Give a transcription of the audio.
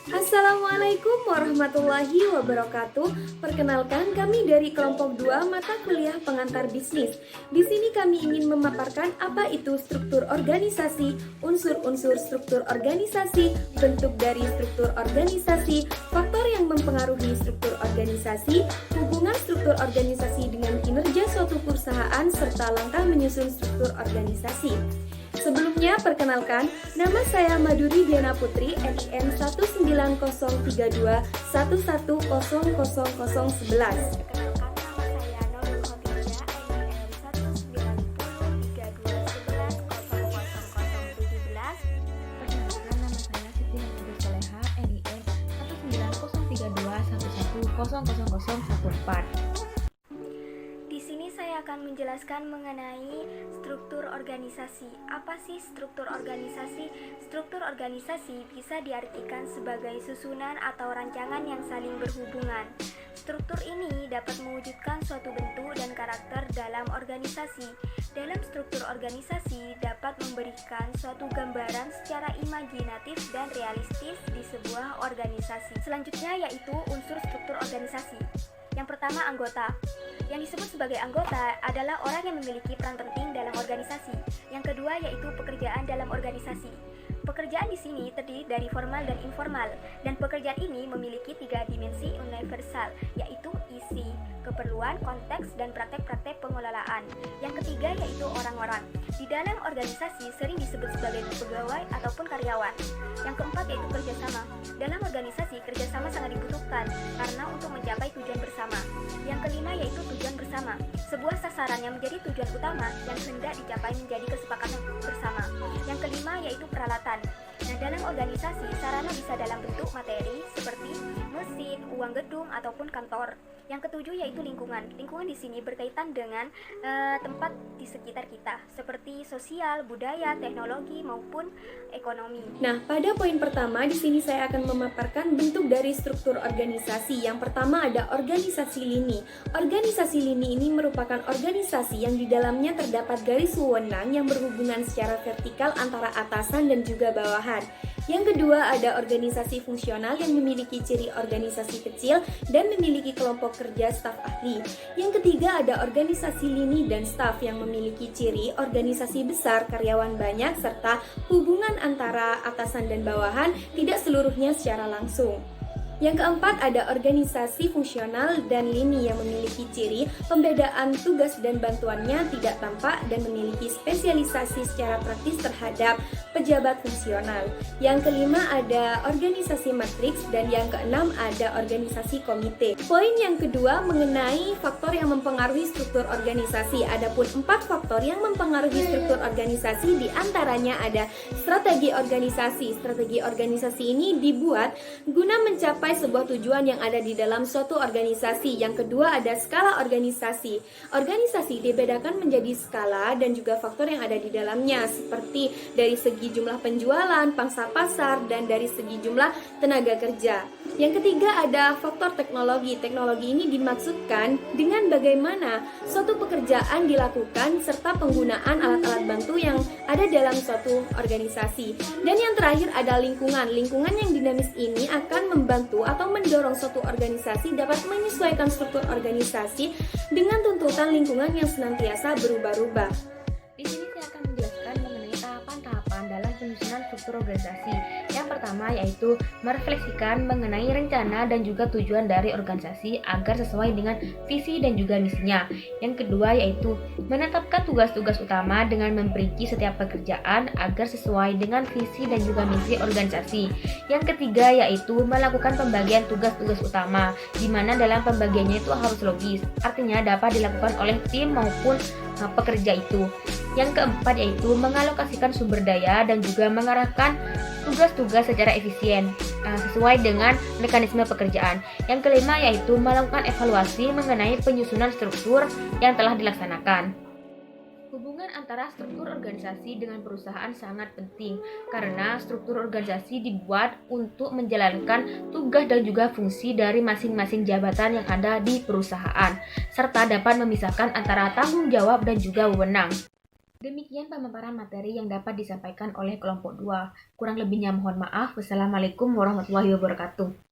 Assalamualaikum warahmatullahi wabarakatuh. Perkenalkan, kami dari kelompok 2 mata kuliah pengantar bisnis. Di sini kami ingin memaparkan apa itu struktur organisasi, unsur-unsur struktur organisasi, bentuk dari struktur organisasi, faktor yang mempengaruhi struktur organisasi, hubungan struktur organisasi dengan kinerja suatu perusahaan, serta langkah menyusun struktur organisasi. Sebelumnya, perkenalkan, nama saya Maduri Diana Putri, NIM 1901321100011. Perkenalkan, nama saya Nurul Khotijah, NIM 1903011000017. Perkenalkan, nama saya Siti Hafidhah Soleha, NIM 1903211000014. Di sini saya akan menjelaskan mengenai struktur organisasi. Apa sih struktur organisasi? Struktur organisasi bisa diartikan sebagai susunan atau rancangan yang saling berhubungan. Struktur ini dapat mewujudkan suatu bentuk dan karakter dalam organisasi. Dalam struktur organisasi dapat memberikan suatu gambaran secara imajinatif dan realistis di sebuah organisasi. Selanjutnya yaitu unsur struktur organisasi. Yang pertama, anggota. Yang disebut sebagai anggota adalah orang yang memiliki peran penting dalam organisasi. Yang kedua yaitu pekerjaan dalam organisasi. Pekerjaan di sini terdiri dari formal dan informal, dan pekerjaan ini memiliki 3 dimensi universal, yaitu isi, keperluan, konteks, dan praktek-praktek pengelolaan. Yang ketiga yaitu orang-orang. Di dalam organisasi sering disebut sebagai pegawai ataupun karyawan. Yang keempat yaitu kerjasama. Dalam organisasi, kerjasama sangat dibutuhkan karena untuk mencapai tujuan bersama. Yang kelima yaitu tujuan bersama. Sebuah sasaran yang menjadi tujuan utama dan hendak dicapai menjadi kesepakatan bersama. Yang kelima yaitu peralatan. Nah, dalam organisasi, sarana bisa dalam bentuk materi seperti mesin, uang gedung, ataupun kantor. Yang ketujuh yaitu lingkungan. Lingkungan di sini berkaitan dengan tempat di sekitar kita, seperti sosial, budaya, teknologi, maupun ekonomi. Nah, pada poin pertama di sini saya akan memaparkan bentuk dari struktur organisasi. Yang pertama ada organisasi lini. Organisasi lini ini merupakan organisasi yang di dalamnya terdapat garis wewenang yang berhubungan secara vertikal antara atasan dan juga bawahan. Yang kedua ada organisasi fungsional yang memiliki ciri organisasi kecil dan memiliki kelompok kerja staf ahli. Yang ketiga ada organisasi lini dan staf yang memiliki ciri organisasi besar, karyawan banyak, serta hubungan antara atasan dan bawahan tidak seluruhnya secara langsung. Yang keempat ada organisasi fungsional dan lini yang memiliki ciri pembedaan tugas dan bantuannya tidak tampak dan memiliki spesialisasi secara praktis terhadap pejabat fungsional. Yang kelima ada organisasi matriks dan yang keenam ada organisasi komite. Poin yang kedua mengenai faktor yang mempengaruhi struktur organisasi. Adapun 4 faktor yang mempengaruhi struktur organisasi diantaranya ada strategi organisasi. Strategi organisasi ini dibuat guna mencapai sebuah tujuan yang ada di dalam suatu organisasi. Yang kedua ada skala organisasi. Organisasi dibedakan menjadi skala dan juga faktor yang ada di dalamnya, seperti dari segi jumlah penjualan, pangsa pasar, dan dari segi jumlah tenaga kerja. Yang ketiga ada faktor teknologi. Teknologi ini dimaksudkan dengan bagaimana suatu pekerjaan dilakukan serta penggunaan alat-alat bantu yang ada dalam suatu organisasi. Dan yang terakhir ada lingkungan. Lingkungan yang dinamis ini akan membantu atau mendorong suatu organisasi dapat menyesuaikan struktur organisasi dengan tuntutan lingkungan yang senantiasa berubah-ubah. Di sini saya akan menjelaskan mengenai tahapan-tahapan dalam penyusunan struktur organisasi. Yang pertama yaitu merefleksikan mengenai rencana dan juga tujuan dari organisasi agar sesuai dengan visi dan juga misinya. Yang kedua yaitu menetapkan tugas-tugas utama dengan memperinci setiap pekerjaan agar sesuai dengan visi dan juga misi organisasi. Yang ketiga yaitu melakukan pembagian tugas-tugas utama, di mana dalam pembagiannya itu harus logis, artinya dapat dilakukan oleh tim maupun pekerja itu. Yang keempat yaitu mengalokasikan sumber daya dan juga mengarahkan tugas-tugas secara efisien sesuai dengan mekanisme pekerjaan. Yang kelima yaitu melakukan evaluasi mengenai penyusunan struktur yang telah dilaksanakan. Hubungan antara struktur organisasi dengan perusahaan sangat penting karena struktur organisasi dibuat untuk menjalankan tugas dan juga fungsi dari masing-masing jabatan yang ada di perusahaan serta dapat memisahkan antara tanggung jawab dan juga wewenang. Demikian pemaparan materi yang dapat disampaikan oleh kelompok 2. Kurang lebihnya mohon maaf. Wassalamualaikum warahmatullahi wabarakatuh.